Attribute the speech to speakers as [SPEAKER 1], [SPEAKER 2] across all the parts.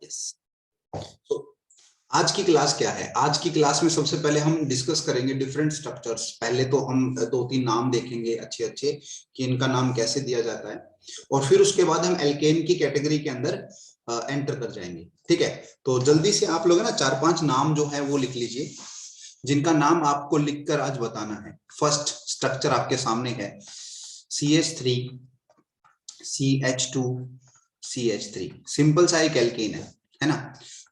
[SPEAKER 1] Yes. तो आज की क्लास क्या है? आज की क्लास में सबसे पहले हम डिस्कस करेंगे डिफरेंट स्ट्रक्चर्स। पहले तो हम दो तीन नाम देखेंगे अच्छे अच्छे कि इनका नाम कैसे दिया जाता है, और फिर उसके बाद हम एल्केन की कैटेगरी के अंदर एंटर कर जाएंगे। ठीक है, तो जल्दी से आप लोग ना चार पांच नाम जो है वो लिख लीजिए, जिनका नाम आपको लिखकर आज बताना है। फर्स्ट स्ट्रक्चर आपके सामने है CH3 CH2 CH3। सिंपल सा एक एल्केन है ना।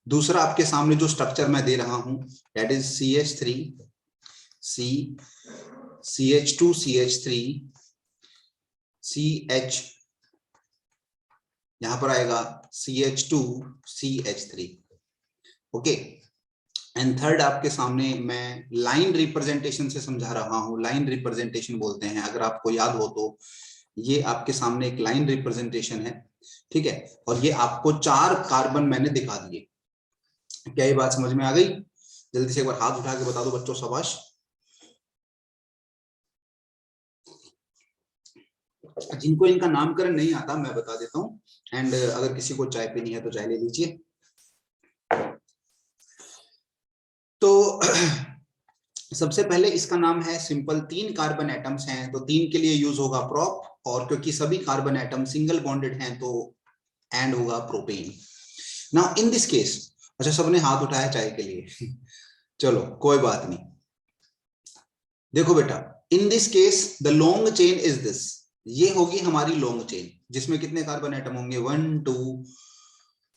[SPEAKER 1] दूसरा आपके सामने जो स्ट्रक्चर मैं दे रहा हूं that is CH3 C CH2 CH3 CH, यहां पर आएगा CH2 CH3। Okay, and third आपके सामने मैं लाइन रिप्रेजेंटेशन से समझा रहा हूं। लाइन रिप्रेजेंटेशन बोलते हैं, अगर आपको याद हो तो ये आपके सामने एक लाइन रिप्रेजेंटेशन है। ठीक है, और ये आपको 4 कार्बन मैंने दिखा दिए। क्या ये बात समझ में आ गई? जल्दी से एक बार हाथ उठा के बता दो बच्चों, शाबाश। जिनको इनका नामकरण नहीं आता मैं बता देता हूँ, एंड अगर किसी को चाय पीनी है तो चाय ले लीजिए। तो सबसे पहले इसका नाम है सिंपल। 3 कार्बन एटम्स हैं तो 3 के लिए यूज होगा प्रोप, और क्योंकि सभी कार्बन एटम सिंगल बॉन्डेड हैं तो एंड होगा propane. Now in this case, अच्छा सबने हाथ उठाया चाय के लिए चलो कोई बात नहीं। देखो बेटा, in this case the long chain is this, ये होगी हमारी लॉन्ग चेन, जिसमें कितने कार्बन एटम होंगे? 1 2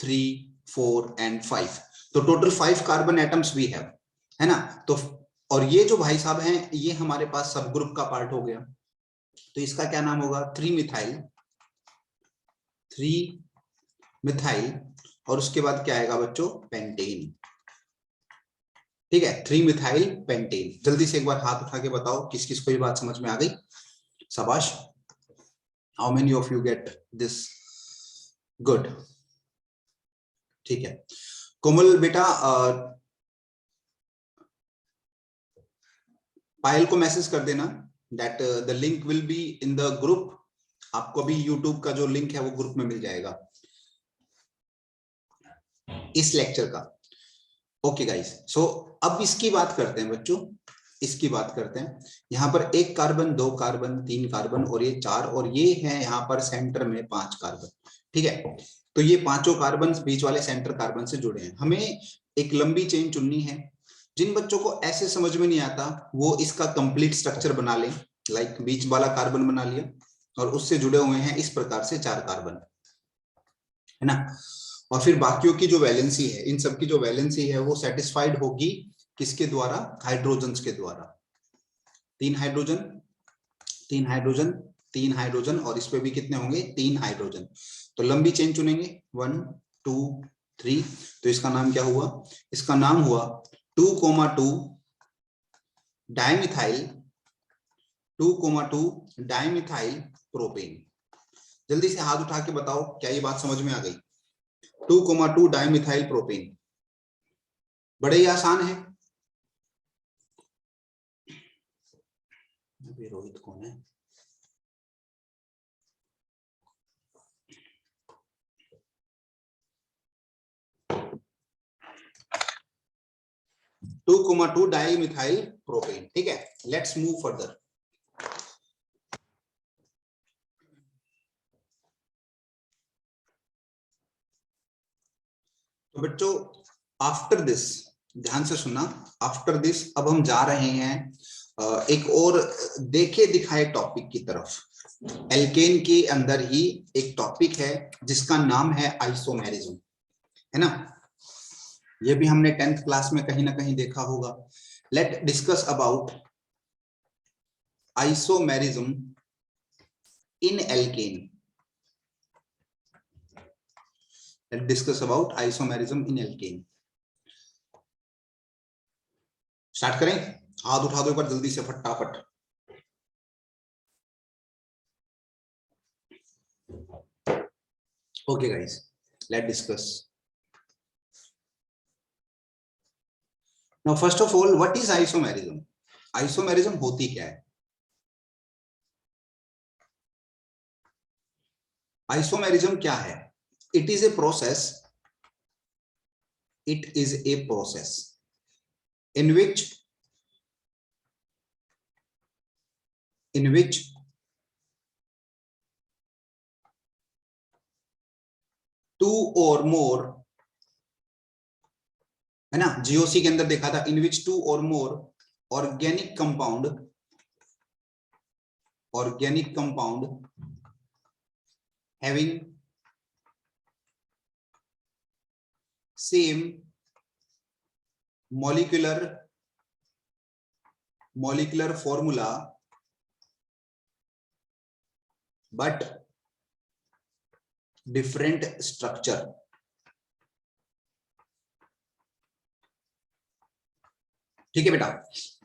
[SPEAKER 1] 3 4 एंड 5। तो total 5 carbon atoms we have, है ना। तो और ये जो भाई साहब हैं ये हमारे पास सब ग्रुप का पार्ट हो गया, तो इसका क्या नाम होगा? 3 मिथाइल, 3 मिथाइल, और उसके बाद क्या आएगा बच्चों? पेंटेन। ठीक है, 3 मिथाइल पेंटेन। जल्दी से एक बार हाथ उठा के बताओ किस किस को ये बात समझ में आ गई? शाबाश। How many of you get this? Good. ठीक है, कोमल बेटा पायल को मैसेज कर देना that the link will be in the group. आपको भी यूट्यूब का जो लिंक है वो ग्रुप में मिल जाएगा इस लेक्चर का। ओके गाइस, सो अब इसकी बात करते हैं बच्चों, इसकी बात करते हैं। यहाँ पर 1 कार्बन, 2 कार्बन, 3 कार्बन और ये 4, और ये है यहाँ पर सेंटर में 5 कार्बन। ठीक है, तो ये पांचों कार्बन बीच वाले सेंटर कार्बन से जुड़े हैं। हमें एक लंबी चेन चुननी है। जिन बच्चों को ऐसे समझ में नहीं आता वो इसका कंप्लीट स्ट्रक्चर बना लें, लाइक बीच वाला कार्बन बना लिया और उससे जुड़े हुए हैं इस प्रकार से 4 कार्बन, है ना। और फिर बाकियों की जो वैलेंसी है, इन सब की जो वैलेंसी है वो सेटिस्फाइड होगी किसके द्वारा? हाइड्रोजन के द्वारा। 3 हाइड्रोजन, 3 हाइड्रोजन, 3 हाइड्रोजन, और इस पे भी कितने होंगे? 3 हाइड्रोजन। तो लंबी चेन चुनेंगे 1 2 3। तो इसका नाम क्या हुआ? इसका नाम हुआ 2,2 डाइमिथाइल, 2,2 डाइमिथाइल प्रोपेन। जल्दी से हाथ उठा के बताओ क्या ये बात समझ में आ गई? 2,2 डाइमिथाइल प्रोपेन। बड़े ही आसान है। अभी रोहित कौन है? Two comma two dimethyl propane. ठीक है, लेट्स मूव फर्दर। तो बच्चों आफ्टर दिस, ध्यान से सुनना, आफ्टर दिस अब हम जा रहे हैं एक और देखे दिखाए टॉपिक की तरफ। एल्केन के अंदर ही एक टॉपिक है जिसका नाम है आइसोमेरिज्म, है ना। ये भी हमने 10th क्लास में कहीं ना कहीं देखा होगा। Let discuss about isomerism in alkane. Let discuss about isomerism in alkane. Start करें? हाथ उठा दो एक बार जल्दी से फटाफट। Okay guys, let discuss. Now first of all what is isomerism? Isomerism होती क्या है? आइसोमेरिज्म क्या है? It is a process it is a process in which two or more, है ना, जीओसी के अंदर देखा था, in which two or more organic compound having same molecular formula but different structure. ठीक है बेटा,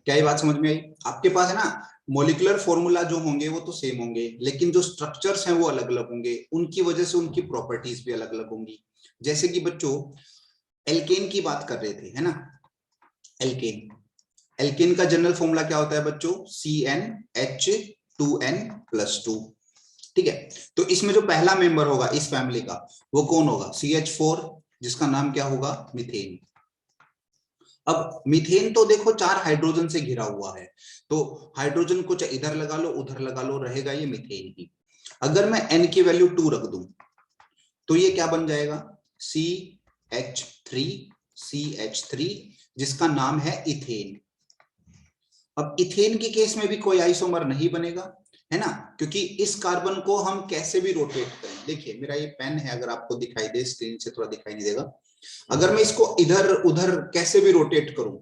[SPEAKER 1] क्या ये बात समझ में आई? आपके पास है ना, मॉलिक्यूलर फॉर्मूला जो होंगे वो तो सेम होंगे, लेकिन जो स्ट्रक्चर्स हैं वो अलग अलग होंगे, उनकी वजह से उनकी प्रॉपर्टीज भी अलग अलग होंगी। जैसे कि बच्चों एल्केन की बात कर रहे थे, है ना, एल्केन का जनरल फॉर्मूला क्या होता है बच्चों? CnH2n+2। ठीक है, तो इसमें जो पहला मेंबर होगा इस फैमिली का वो कौन होगा? CH4, जिसका नाम क्या होगा? मीथेन। अब मीथेन तो देखो 4 हाइड्रोजन से घिरा हुआ है, तो हाइड्रोजन को चाहे इधर लगा लो उधर लगा लो, रहेगा ये मीथेन ही। अगर मैं n की वैल्यू 2 रख दूं तो ये क्या बन जाएगा? CH3, जिसका नाम है इथेन। अब इथेन के केस में भी कोई आइसोमर नहीं बनेगा, है ना, क्योंकि इस कार्बन को हम कैसे भी रोटेट करें, देखिए मेरा ये पेन है, अगर आपको दिखाई दे, स्क्रीन से थोड़ा दिखाई नहीं देगा, अगर मैं इसको इधर उधर कैसे भी रोटेट करूं,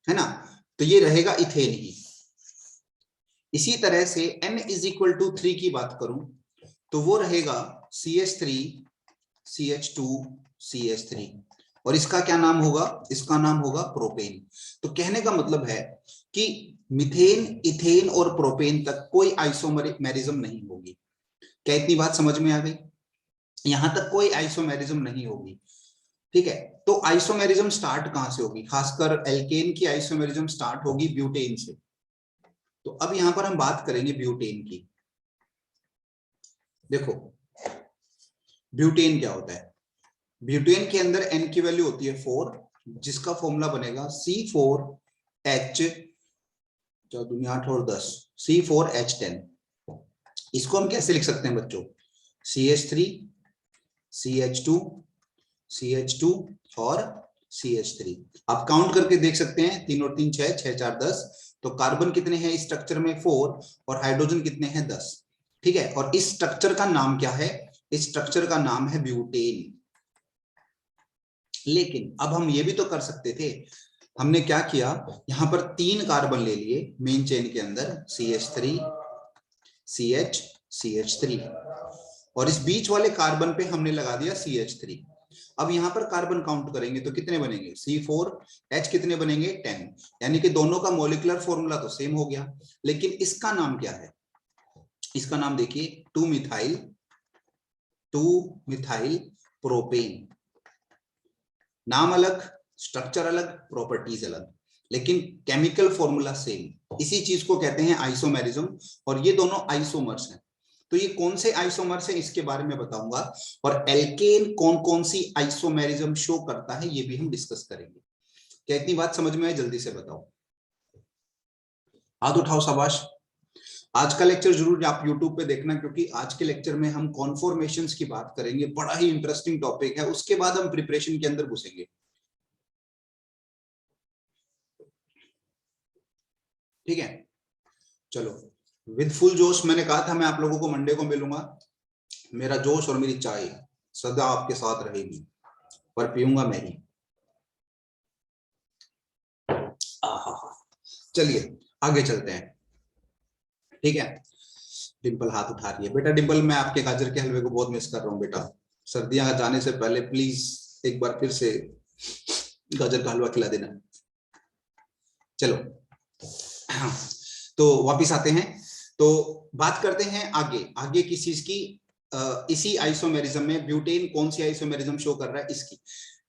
[SPEAKER 1] है ना, तो ये रहेगा इथेन ही। इसी तरह से n=3 की बात करूं तो वो रहेगा CH3, CH2, CH3, और इसका क्या नाम होगा? इसका नाम होगा प्रोपेन। तो कहने का मतलब है कि मीथेन, इथेन और प्रोपेन तक कोई आइसोमेरिज्म नहीं होगी। क्या इतनी बात समझ में आ गई? यहां तक कोई आइसोमेरिज्म नहीं होगी। ठीक है, तो आइसोमेरिज्म स्टार्ट कहां से होगी? खासकर एल्केन की आइसोमेरिज्म स्टार्ट होगी ब्यूटेन से। तो अब यहां पर हम बात करेंगे ब्यूटेन की। देखो ब्यूटेन क्या होता है? ब्यूटेन के अंदर n की वैल्यू होती है 4, जिसका फॉर्मूला बनेगा C4H, 8 और 10, C4H10। इसको हम कैसे लिख सकते हैं बच्चों? CH3, CH2, CH2 और CH3। आप काउंट करके देख सकते हैं, 3 और 3 6, 6 4 10। तो कार्बन कितने हैं इस स्ट्रक्चर में? 4, और हाइड्रोजन कितने हैं? 10। ठीक है, और इस स्ट्रक्चर का नाम क्या है? इस स्ट्रक्चर का नाम है ब्यूटेन। लेकिन अब हम ये भी तो कर सकते थे, हमने क्या किया, यहां पर 3 कार्बन ले लिए मेन चेन के अंदर, CH3, CH, CH3, और इस बीच वाले कार्बन पे हमने लगा दिया CH3। अब यहां पर कार्बन काउंट करेंगे तो कितने बनेंगे? C4H कितने बनेंगे? 10, यानी कि दोनों का मॉलिक्यूलर फॉर्मूला तो सेम हो गया, लेकिन इसका नाम क्या है? इसका नाम देखिए 2 मिथाइल प्रोपेन। नाम अलग, स्ट्रक्चर अलग, प्रॉपर्टीज अलग, लेकिन केमिकल फॉर्मूला सेम। इसी चीज को कहते हैं आइसोमेरिज्म, और ये दोनों आइसोमर्स हैं। तो ये कौन से आइसोमर्स हैं इसके बारे में बताऊंगा, और एल्केन कौन कौन सी आइसोमेरिज्म शो करता है ये भी हम डिस्कस करेंगे। क्या इतनी बात समझ में है? जल्दी से बताओ, हाथ उठाओ, शाबाश। आज का लेक्चर जरूर आप YouTube पे देखना, क्योंकि आज के लेक्चर में हम कॉन्फॉर्मेशंस की बात करेंगे, बड़ा ही इंटरेस्टिंग टॉपिक है। उसके बाद हम प्रिपरेशन के अंदर घुसेंगे। ठीक है, चलो, विद फुल जोश। मैंने कहा था मैं आप लोगों को मंडे को मिलूंगा। मेरा जोश और मेरी चाय सदा आपके साथ रहेगी, पर पीऊंगा मैं ही। चलिए आगे चलते हैं। ठीक है, डिंपल हाथ उठा रही है। बेटा डिंपल, मैं आपके गाजर के हलवे को बहुत मिस कर रहा हूँ बेटा। सर्दियां जाने से पहले प्लीज एक बार फिर से गाजर का हलवा खिला देना। चलो तो वापिस आते हैं, तो बात करते हैं आगे किस चीज की। इसी आइसोमेरिज्म में ब्यूटेन कौन सी आइसोमेरिज्म शो कर रहा है? इसकी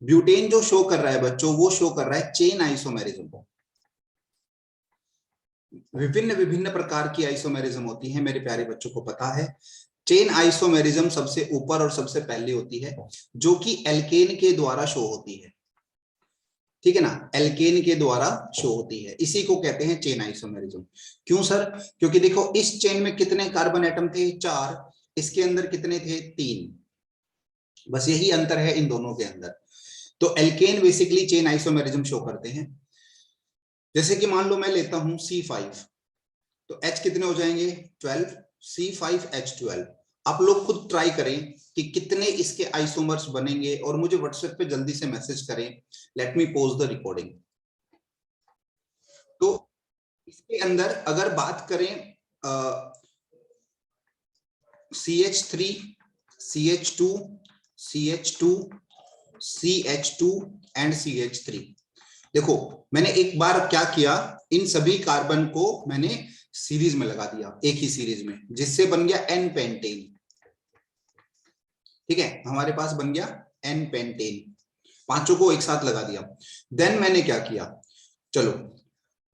[SPEAKER 1] ब्यूटेन जो शो कर रहा है बच्चों, वो शो कर रहा है चेन आइसोमेरिज्म। विभिन्न विभिन्न प्रकार की आइसोमेरिज्म होती है, मेरे प्यारे बच्चों को पता है। चेन आइसोमेरिज्म सबसे ऊपर और सबसे पहले होती है, जो कि एल्केन के द्वारा शो होती है। ठीक है ना, एल्केन के द्वारा शो होती है। इसी को कहते हैं चेन आइसोमेरिज्म। क्यों सर? क्योंकि देखो इस चेन में कितने कार्बन एटम थे? 4। इसके अंदर कितने थे? 3। बस यही अंतर है इन दोनों के अंदर। तो alkane basically chain isomerism show करते हैं। जैसे कि मान लो मैं लेता हूं C5, तो H कितने हो जाएंगे? 12, C5H12। आप लोग खुद ट्राई करें कि कितने इसके आइसोमर्स बनेंगे और मुझे व्हाट्सएप पे जल्दी से मैसेज करें। Let me pose the recording. तो इसके अंदर अगर बात करें CH3, CH2, CH2, CH2 and CH3। देखो मैंने एक बार क्या किया, इन सभी कार्बन को मैंने सीरीज में लगा दिया, एक ही सीरीज में, जिससे बन गया N पेंटेन। ठीक है, हमारे पास बन गया N पेंटेन, पांचों को एक साथ लगा दिया। देन मैंने क्या किया, चलो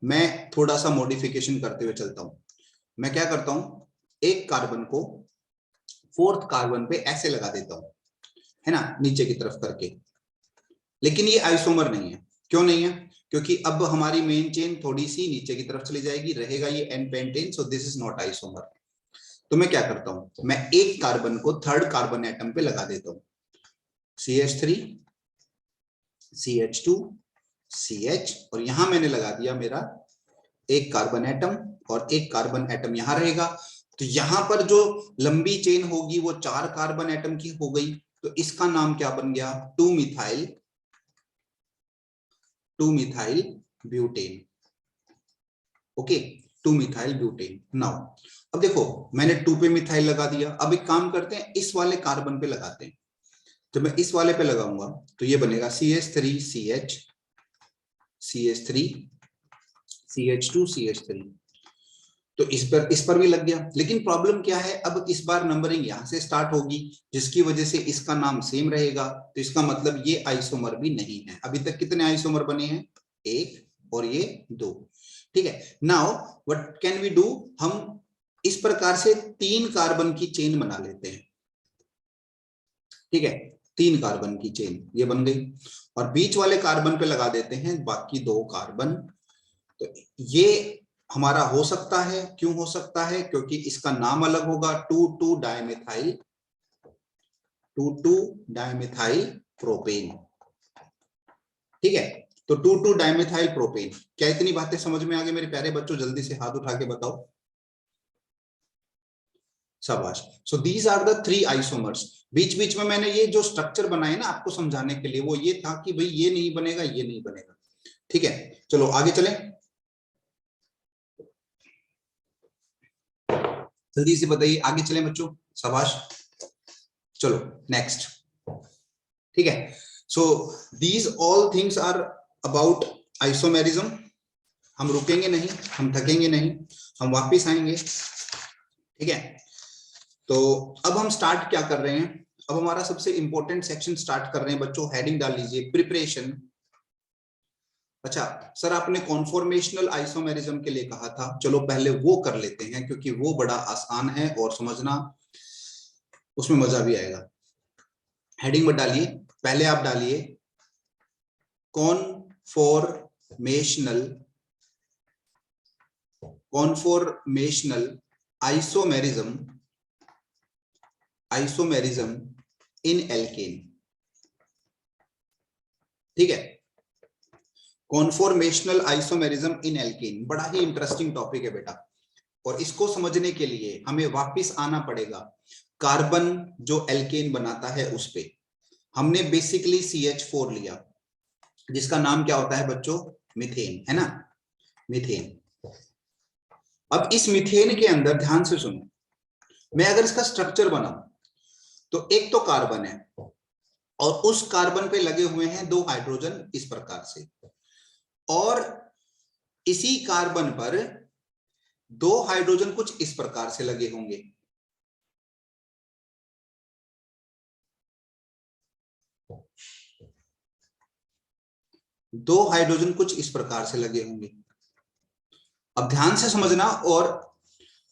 [SPEAKER 1] मैं थोड़ा सा मॉडिफिकेशन करते हुए चलता हूं। मैं क्या करता हूं, एक कार्बन को 4th कार्बन पे ऐसे लगा देता हूं, है ना, नीचे की तरफ करके। लेकिन ये आइसोमर नहीं है। क्यों नहीं है? क्योंकि अब हमारी मेन चेन थोड़ी सी नीचे की तरफ चली जाएगी, रहेगा ये N pentane, so this is not isomer. तो मैं क्या करता हूं, मैं एक कार्बन को 3rd कार्बन एटम पे लगा देता हूं, CH3, CH2, CH, और यहां मैंने लगा दिया मेरा एक कार्बन एटम, और एक कार्बन एटम यहां रहेगा। तो यहां पर जो लंबी चेन होगी वो 4 कार्बन एटम की हो गई। तो इसका नाम क्या बन गया? 2 methyl butane. Okay, 2 methyl butane. Now अब देखो मैंने 2 पे मिथाइल लगा दिया। अब एक काम करते हैं, इस वाले कार्बन पे लगाते हैं। जब मैं इस वाले पे लगाऊंगा तो ये बनेगा CH3CH, CH3, CH2, CH3। तो इस पर भी लग गया। लेकिन प्रॉब्लम क्या है, अब इस बार नंबरिंग यहां से स्टार्ट होगी, जिसकी वजह से इसका नाम सेम रहेगा। तो इसका मतलब ये आइसोमर भी नहीं है। अभी तक कितने आइसोमर बने हैं? 1 और ये 2। ठीक है, now what can we do, हम इस प्रकार से 3 कार्बन की चेन बना लेते हैं। ठीक है, 3 कार्बन की चेन ये बन गई, और बीच वाले कार्बन पे लगा देते हैं बाकी 2 कार्बन। तो ये हमारा हो सकता है। क्यों हो सकता है? क्योंकि इसका नाम अलग होगा, 2,2 डाइमेथाइल, 2,2 डाइमेथाइल प्रोपेन। ठीक है, तो 2,2 डाइमेथाइल प्रोपेन। क्या इतनी बातें समझ में आ गई मेरे प्यारे बच्चों? जल्दी से हाथ उठा के बताओ। शाबाश। So these are the 3 isomers. बीच बीच में मैंने ये जो स्ट्रक्चर बनाए ना आपको समझाने के लिए, वो ये था कि भाई ये नहीं बनेगा, ये नहीं बनेगा। ठीक है, चलो आगे चलें, जल्दी से बताइए, आगे चलें बच्चों। शाबाश, चलो नेक्स्ट। ठीक है, so these all things are about isomerism. हम रुकेंगे नहीं, हम थकेंगे नहीं, हम वापिस आएंगे। ठीक है, तो अब हम स्टार्ट क्या कर रहे हैं, अब हमारा सबसे इंपॉर्टेंट सेक्शन स्टार्ट कर रहे हैं बच्चों। हेडिंग डाल लीजिए, प्रिपरेशन। अच्छा सर, आपने कॉन्फॉर्मेशनल आइसोमेरिज्म के लिए कहा था, चलो पहले वो कर लेते हैं, क्योंकि वो बड़ा आसान है और समझना उसमें मजा भी आएगा। हेडिंग मत डालिए, पहले आप डालिए कॉन्फॉर्मेशनल आइसोमेरिज्म इन एल्केन। ठीक है, कॉन्फॉर्मेशनल आइसोमेरिज्म इन एल्केन बड़ा ही इंटरेस्टिंग टॉपिक है बेटा, और इसको समझने के लिए हमें वापस आना पड़ेगा कार्बन जो एल्केन बनाता है उस पे। हमने बेसिकली CH4 लिया, जिसका नाम क्या होता है बच्चों? मीथेन, है ना, मीथेन। अब इस मीथेन के अंदर ध्यान से सुनो, मैं अगर इसका स्ट्रक्चर बनाऊं तो एक तो कार्बन है, और उस कार्बन पे लगे हुए हैं 2 हाइड्रोजन इस प्रकार से, और इसी कार्बन पर 2 हाइड्रोजन कुछ इस प्रकार से लगे होंगे। दो हाइड्रोजन कुछ इस प्रकार से लगे होंगे। अब ध्यान से समझना और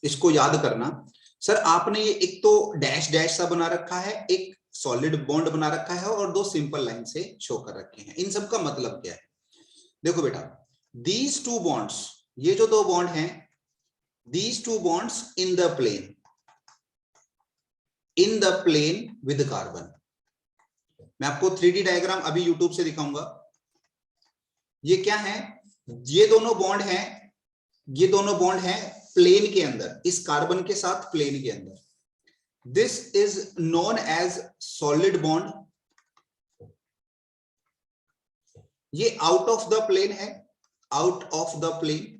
[SPEAKER 1] इसको याद करना। सर आपने ये एक तो डैश डैश सा बना रखा है, एक सॉलिड बॉन्ड बना रखा है, और 2 सिंपल लाइन से शो कर रखे हैं। इन सब का मतलब क्या है? देखो बेटा, दीज टू बॉन्ड्स, ये जो दो बॉन्ड हैं, these two bonds in the plane with carbon. मैं आपको 3D डायग्राम अभी यूट्यूब से दिखाऊंगा। ये क्या है, ये दोनों बॉन्ड हैं, ये दोनों बॉन्ड हैं प्लेन के अंदर, इस कार्बन के साथ प्लेन के अंदर। This is known as solid bond. ये आउट ऑफ द प्लेन है, आउट ऑफ द प्लेन।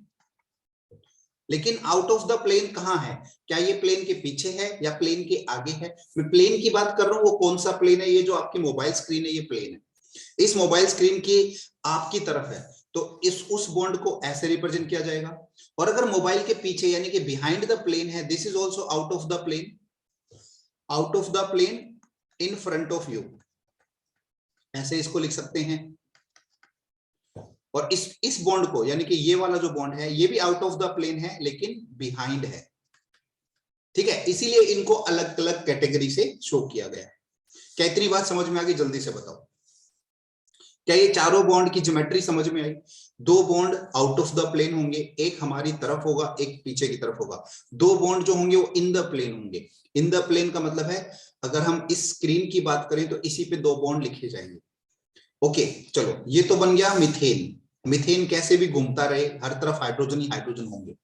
[SPEAKER 1] लेकिन आउट ऑफ द प्लेन कहां है, क्या ये प्लेन के पीछे है या प्लेन के आगे है? मैं प्लेन की बात कर रहा हूं, वो कौन सा प्लेन है? ये जो आपकी मोबाइल स्क्रीन है, ये प्लेन है। इस मोबाइल स्क्रीन की आपकी तरफ है, तो इस उस बॉन्ड को ऐसे रिप्रेजेंट किया जाएगा। और अगर मोबाइल के पीछे यानी कि बिहाइंड द प्लेन है, this is also out of the plane, out of the plane in front of you, ऐसे इसको लिख सकते हैं। और इस बॉन्ड को यानी कि ये वाला जो बॉन्ड है, ये भी आउट ऑफ द प्लेन है लेकिन बिहाइंड है, ठीक है। इसीलिए इनको अलग अलग कैटेगरी से शो किया गया है। क्या इतनी बात समझ में आ गई? जल्दी से बताओ, क्या ये चारों बॉन्ड की ज्योमेट्री समझ में आई? दो bond out of the plane होंगे, एक हमारी तरफ होगा, एक पीछे की तरफ होगा। दो बॉन्ड जो होंगे वो इन द प्लेन होंगे। इन द प्लेन का मतलब है, अगर हम इस स्क्रीन की बात करें तो इसी पे दो बॉन्ड लिखे जाएंगे। ओके, चलो ये तो बन गया मीथेन। मीथेन कैसे भी घूमता रहे, हर तरफ हाइड्रोजन ही हाइड्रोजन होंगे।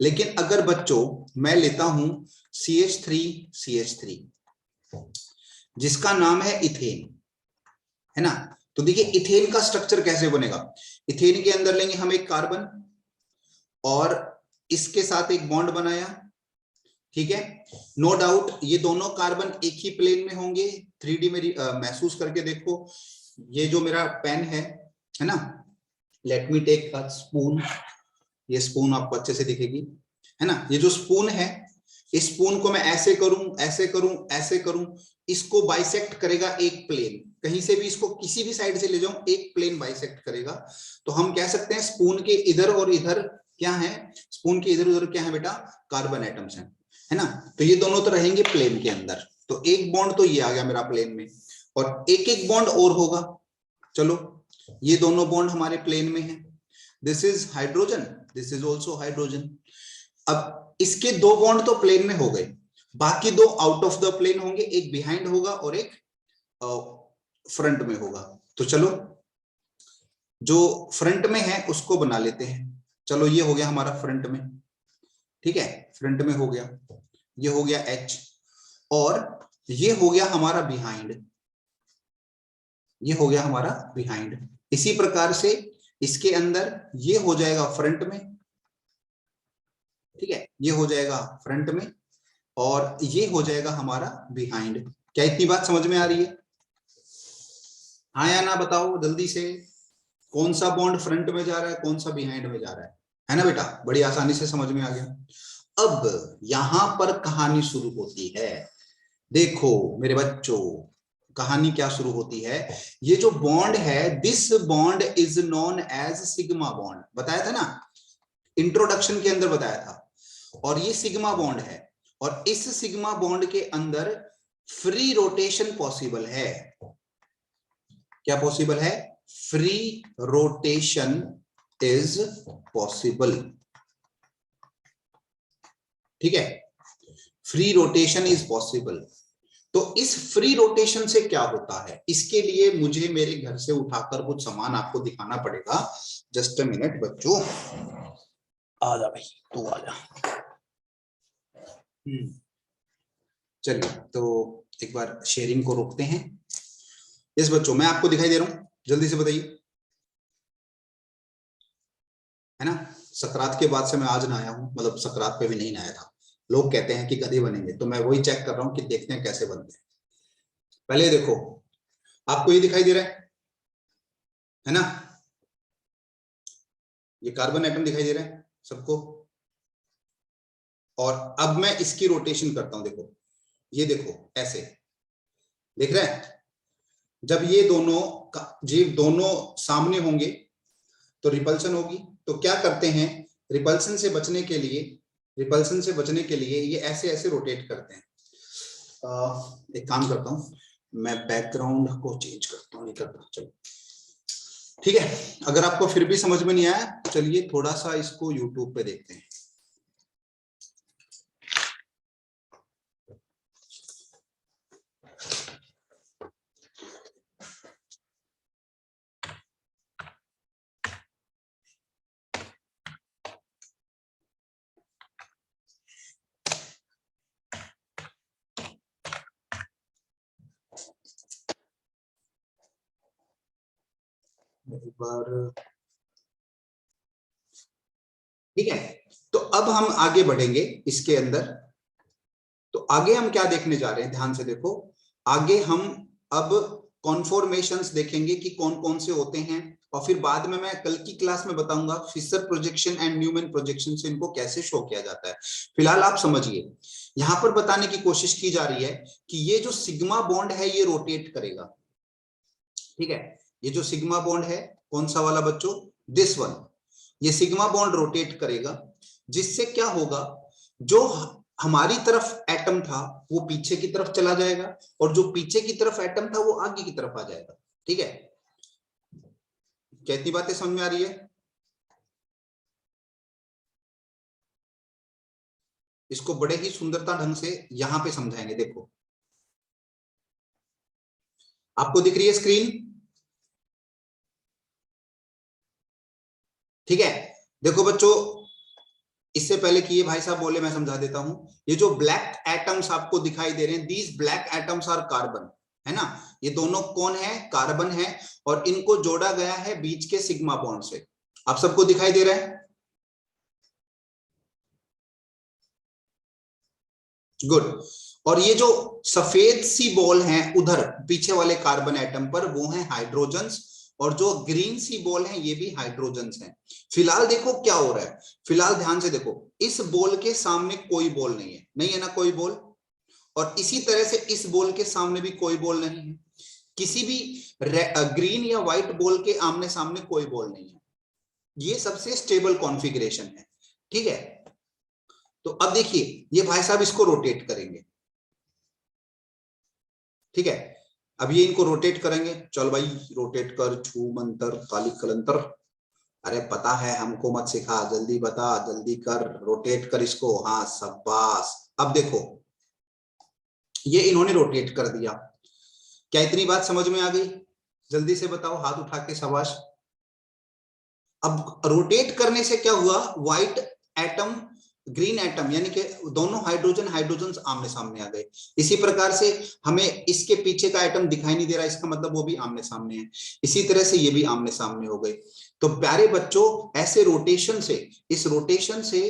[SPEAKER 1] लेकिन अगर बच्चों मैं लेता हूं CH3 जिसका नाम है इथेन, है ना, तो देखिए इथेन का स्ट्रक्चर कैसे बनेगा। इथेन के अंदर लेंगे हम एक कार्बन और इसके साथ एक बॉन्ड बनाया, ठीक है। नो डाउट ये दोनों कार्बन एक ही प्लेन में होंगे। 3D में महसूस करके देखो, ये जो मेरा पेन है ना, let me take a spoon. ये स्पून आपको अच्छे से दिखेगी, है ना। ये जो स्पून है, इस स्पून को मैं ऐसे करूं, ऐसे करूं, ऐसे करूं, इसको बाइसेक्ट करेगा एक प्लेन। कहीं से भी इसको किसी भी साइड से ले जाऊं, एक प्लेन बाइसेक्ट करेगा। तो हम कह सकते हैं स्पून के इधर और इधर क्या है, स्पून के इधर उधर क्या है बेटा, कार्बन एटम्स हैं, है ना। तो ये दोनों तो रहेंगे प्लेन के अंदर। तो एक बॉन्ड तो ये आ गया मेरा प्लेन में, और एक एक बॉन्ड और होगा। चलो ये दोनों बॉन्ड हमारे प्लेन में है, this is hydrogen, this is also hydrogen. अब इसके दो बॉन्ड तो प्लेन में हो गए, बाकी दो आउट ऑफ द प्लेन होंगे, एक बिहाइंड होगा और एक फ्रंट में होगा। तो चलो जो फ्रंट में है उसको बना लेते हैं। चलो ये हो गया हमारा फ्रंट में, ठीक है, फ्रंट में हो गया, ये हो गया H, और ये हो गया हमारा बिहाइंड, ये हो गया हमारा बिहाइंड। इसी प्रकार से इसके अंदर ये हो जाएगा फ्रंट में, ठीक है, ये हो जाएगा फ्रंट में और ये हो जाएगा हमारा बिहाइंड। क्या इतनी बात समझ में आ रही है? हाँ या ना बताओ जल्दी से, कौन सा बॉन्ड फ्रंट में जा रहा है, कौन सा बिहाइंड में जा रहा है ना बेटा? बड़ी आसानी से समझ में आ गया। अब यहां पर कहानी शुरू होती है। देखो मेरे बच्चों, कहानी क्या शुरू होती है, ये जो बॉन्ड है, this bond is known as sigma bond. बताया था ना, इंट्रोडक्शन के अंदर बताया था। और ये सिग्मा बॉन्ड है, और इस सिग्मा बॉन्ड के अंदर फ्री रोटेशन पॉसिबल है। क्या पॉसिबल है? फ्री रोटेशन इज पॉसिबल, ठीक है, फ्री रोटेशन इज पॉसिबल। तो इस फ्री रोटेशन से क्या होता है, इसके लिए मुझे मेरे घर से उठाकर कुछ सामान आपको दिखाना पड़ेगा। जस्ट अ मिनट बच्चों, आ जा भाई, तू आ जा। चलिए तो एक बार शेयरिंग को रोकते हैं। यस बच्चों, मैं आपको दिखाई दे रहा हूं, जल्दी से बताइए, है ना। सकरात के बाद से मैं आज नहाया हूं, मतलब सकरात पे भी नहीं नहाया था। लोग कहते हैं कि गधे बनेंगे, तो मैं वही चेक कर रहा हूं कि देखते हैं कैसे बनते हैं। पहले देखो, आपको ये दिखाई दे रहा है ना, ये कार्बन एटम दिखाई दे रहा है सबको। और अब मैं इसकी रोटेशन करता हूं, देखो, ये देखो ऐसे, देख रहे हैं? जब ये दोनों सामने होंगे तो रिपल्सन होगी। तो क्या करते हैं, रिपल्सन से बचने के लिए, रिपल्सन से बचने के लिए ये ऐसे ऐसे रोटेट करते हैं। एक काम करता हूं, मैं बैकग्राउंड को चेंज करता हूं, नहीं करता, चलो ठीक है, अगर आपको फिर भी समझ में नहीं आया, चलिए थोड़ा सा इसको यूट्यूब पे देखते हैं। एक बार, ठीक है, तो अब हम आगे बढ़ेंगे इसके अंदर। तो आगे हम क्या देखने जा रहे हैं, ध्यान से देखो। आगे हम अब कॉन्फॉर्मेशंस देखेंगे कि कौन कौन से होते हैं, और फिर बाद में मैं कल की क्लास में बताऊंगा Fischer projection and Newman projection से इनको कैसे शो किया जाता है। फिलहाल आप समझिए, यहां पर बताने की कोशिश की जा रही है कि ये जो सिग्मा बॉन्ड है ये रोटेट करेगा। ठीक है, ये जो सिग्मा बॉन्ड है, कौन सा वाला बच्चों, दिस वन, ये सिग्मा बॉन्ड रोटेट करेगा, जिससे क्या होगा, जो हमारी तरफ एटम था वो पीछे की तरफ चला जाएगा, और जो पीछे की तरफ एटम था वो आगे की तरफ आ जाएगा। ठीक है, कितनी बातें समझ में आ रही है? इसको बड़े ही सुंदरता ढंग से यहां पे समझाएंगे। देखो, आपको दिख रही है स्क्रीन? ठीक है, देखो बच्चों, इससे पहले कि ये भाई साहब बोले मैं समझा देता हूं। ये जो ब्लैक एटम्स आपको दिखाई दे रहे हैं, these black atoms are carbon, है ना। ये दोनों कौन है, कार्बन है, और इनको जोड़ा गया है बीच के सिग्मा बॉन्ड से। आप सबको दिखाई दे रहा है? गुड। और ये जो सफेद सी बॉल है उधर पीछे वाले कार्बन एटम पर, वो है हाइड्रोजन्स, और जो ग्रीन सी बॉल है ये भी हाइड्रोजन्स हैं। फिलहाल देखो क्या हो रहा है, फिलहाल ध्यान से देखो, इस बॉल के सामने कोई बॉल नहीं है, नहीं है ना कोई बॉल, और इसी तरह से इस बॉल के सामने भी कोई बॉल नहीं है। किसी भी ग्रीन या व्हाइट बॉल के आमने सामने कोई बॉल नहीं है। ये सबसे स्टेबल कॉन्फ़िगरेशन है। ठीक है, तो अब देखिए ये भाई साहब इसको रोटेट करेंगे। ठीक है, अब ये इनको रोटेट करेंगे, चल भाई रोटेट कर, छू मंतर काली कलंतर, अरे पता है हमको मत सिखा, जल्दी बता, जल्दी कर, रोटेट कर इसको, हाँ शाबाश। अब देखो ये इन्होंने रोटेट कर दिया, क्या इतनी बात समझ में आ गई? जल्दी से बताओ हाथ उठा के, शाबाश। अब रोटेट करने से क्या हुआ, व्हाइट एटम ग्रीन एटम यानी कि दोनों हाइड्रोजन हाइड्रोजन आमने सामने आ गए। इसी प्रकार से हमें इसके पीछे का एटम दिखाई नहीं दे रहा, इसका मतलब वो भी आमने सामने है। इसी तरह से ये भी आमने सामने हो गए। तो प्यारे बच्चों, ऐसे रोटेशन से, इस रोटेशन से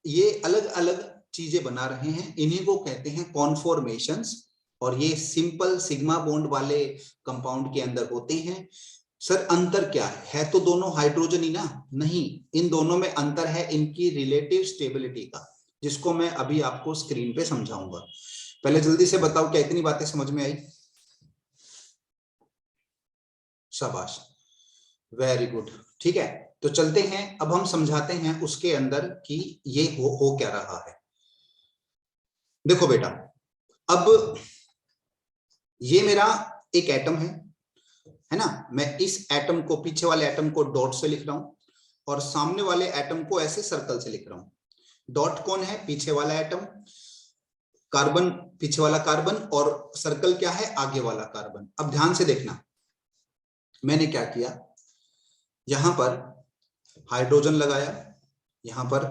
[SPEAKER 1] ये अलग अलग चीजें बना रहे हैं, इन्हीं को कहते हैं कॉन्फॉर्मेशंस। और ये सिंपल सिग्मा बॉन्ड वाले कंपाउंड के अंदर होते हैं। सर अंतर क्या है तो दोनों हाइड्रोजन ही ना, नहीं, इन दोनों में अंतर है इनकी रिलेटिव स्टेबिलिटी का, जिसको मैं अभी आपको स्क्रीन पे समझाऊंगा। पहले जल्दी से बताओ क्या इतनी बातें समझ में आई? शाबाश, वेरी गुड। ठीक है, तो चलते हैं, अब हम समझाते हैं उसके अंदर कि ये हो क्या रहा है। देखो बेटा, अब ये मेरा एक एटम है ना, मैं इस एटम को, पीछे वाले एटम को डॉट से लिख रहा हूं, और सामने वाले एटम को ऐसे सर्कल से लिख रहा हूं। डॉट कौन है, पीछे वाला एटम, कार्बन पीछे वाला कार्बन, और सर्कल क्या है, आगे वाला कार्बन। अब ध्यान से देखना, मैंने क्या किया, यहां पर हाइड्रोजन लगाया, यहां पर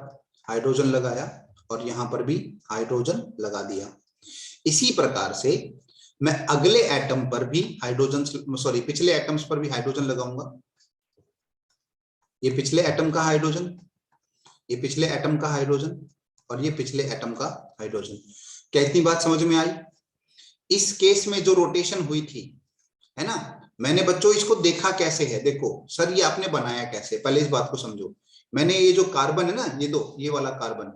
[SPEAKER 1] हाइड्रोजन लगाया, और यहां पर भी हाइड्रोजन लगा दिया। इसी प्रकार से मैं अगले एटम पर भी हाइड्रोजन, सॉरी पिछले एटम्स पर भी हाइड्रोजन लगाऊंगा। ये पिछले एटम का हाइड्रोजन, ये पिछले एटम का हाइड्रोजन, और ये पिछले एटम का हाइड्रोजन। क्या इतनी बात समझ में आई? इस केस में जो रोटेशन हुई थी, है ना, मैंने बच्चों इसको देखा कैसे है, देखो सर ये आपने बनाया कैसे, पहले इस बात को समझो। मैंने ये जो कार्बन है ना, ये दो, ये वाला कार्बन,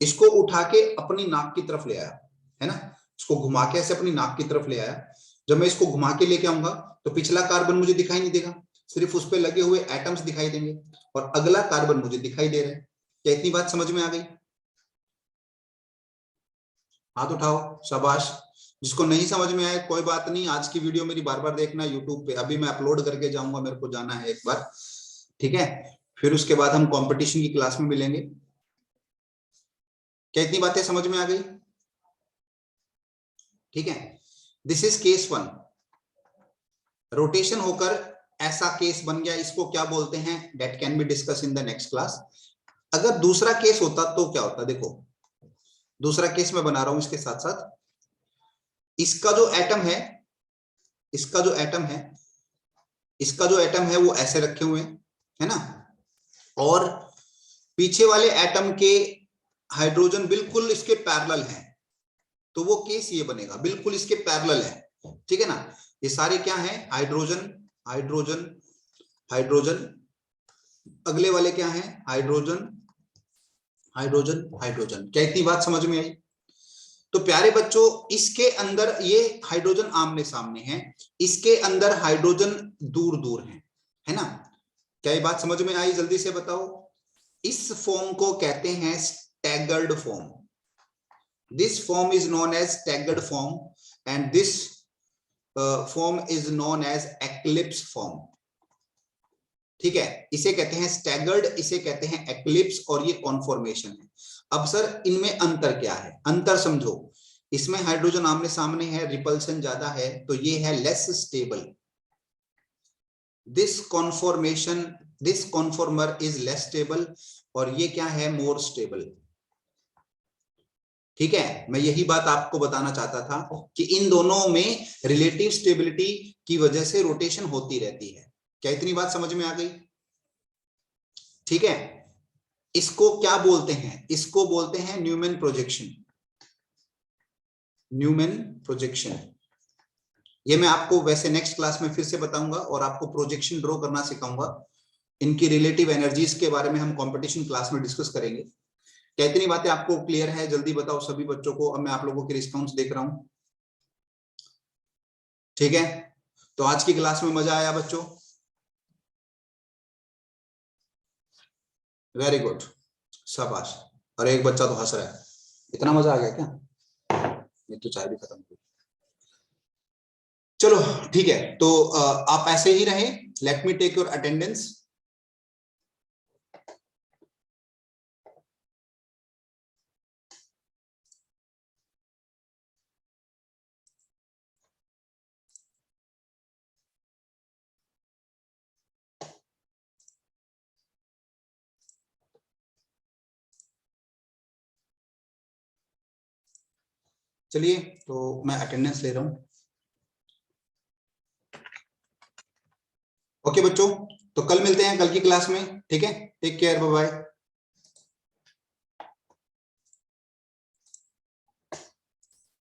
[SPEAKER 1] इसको उठा के अपनी नाक की तरफ ले आया, है ना, इसको घुमा के ऐसे अपनी नाक की तरफ ले आया। जब मैं इसको घुमा के लेके आऊंगा तो पिछला कार्बन मुझे दिखाई नहीं देगा, सिर्फ उस पर लगे हुए एटम्स दिखाई देंगे, और अगला कार्बन मुझे दिखाई दे रहा है। क्या इतनी बात समझ में आ गई? हाथ उठाओ, शाबाश। जिसको नहीं समझ में आए कोई बात नहीं, आज की वीडियो मेरी बार बार देखना यूट्यूब पे, अभी मैं अपलोड करके जाऊंगा, मेरे को जाना है एक बार, ठीक है। फिर उसके बाद हम कंपटीशन की क्लास में मिलेंगे। क्या इतनी बातें समझ में आ गई? ठीक है, दिस इज केस 1। रोटेशन होकर ऐसा केस बन गया, इसको क्या बोलते हैं, that can be discuss in the next class. अगर दूसरा केस होता तो क्या होता, देखो दूसरा केस मैं बना रहा हूं इसके साथ साथ। इसका जो एटम है, इसका जो एटम है, इसका जो एटम है वो ऐसे रखे हुए हैं, है ना, और पीछे वाले एटम के हाइड्रोजन बिल्कुल इसके पैरेलल हैं, तो वो केस ये बनेगा, बिल्कुल इसके पैरेलल है, ठीक है ना। ये सारे क्या हैं, हाइड्रोजन हाइड्रोजन हाइड्रोजन, अगले वाले क्या हैं, हाइड्रोजन हाइड्रोजन हाइड्रोजन। क्या इतनी बात समझ में आई? तो प्यारे बच्चों, इसके अंदर ये हाइड्रोजन आमने सामने है, इसके अंदर हाइड्रोजन दूर दूर है ना। क्या ये बात समझ में आई? जल्दी से बताओ। इस फॉर्म को कहते हैं staggered form. This form is known as staggered form and this form is known as eclipse form, ठीक है। इसे कहते हैं स्टैगर्ड, इसे कहते हैं एक्लिप्स, और ये कॉन्फॉर्मेशन है। अब सर इनमें अंतर क्या है? अंतर समझो, इसमें हाइड्रोजन आमने सामने है, रिपल्सन ज्यादा है, तो ये है less stable. This conformation, this conformer is less stable, और ये क्या है, मोर स्टेबल, ठीक है। मैं यही बात आपको बताना चाहता था कि इन दोनों में रिलेटिव स्टेबिलिटी की वजह से रोटेशन होती रहती है। क्या इतनी बात समझ में आ गई? ठीक है, इसको क्या बोलते हैं, इसको बोलते हैं न्यूमैन प्रोजेक्शन। न्यूमैन प्रोजेक्शन, ये मैं आपको वैसे नेक्स्ट क्लास में फिर से बताऊंगा, और आपको प्रोजेक्शन ड्रॉ करना सिखाऊंगा। इनकी रिलेटिव एनर्जीज के बारे में हम कंपटीशन क्लास में डिस्कस करेंगे। क्या इतनी बातें आपको क्लियर है? जल्दी बताओ सभी बच्चों को, अब मैं आप लोगों के रिस्पॉन्स देख रहा हूं, ठीक है। तो आज की क्लास में मजा आया बच्चों? वेरी गुड, शाबाश। और एक बच्चा तो हंस रहा है, इतना मजा आ गया क्या? ये तो चाय भी खत्म हो गई। चलो ठीक है, तो आप ऐसे ही रहें। Let me take your attendance. चलिए, तो मैं अटेंडेंस ले रहा हूं। ओके बच्चों, तो कल मिलते हैं, कल की क्लास में, ठीक है। Take care, bye bye.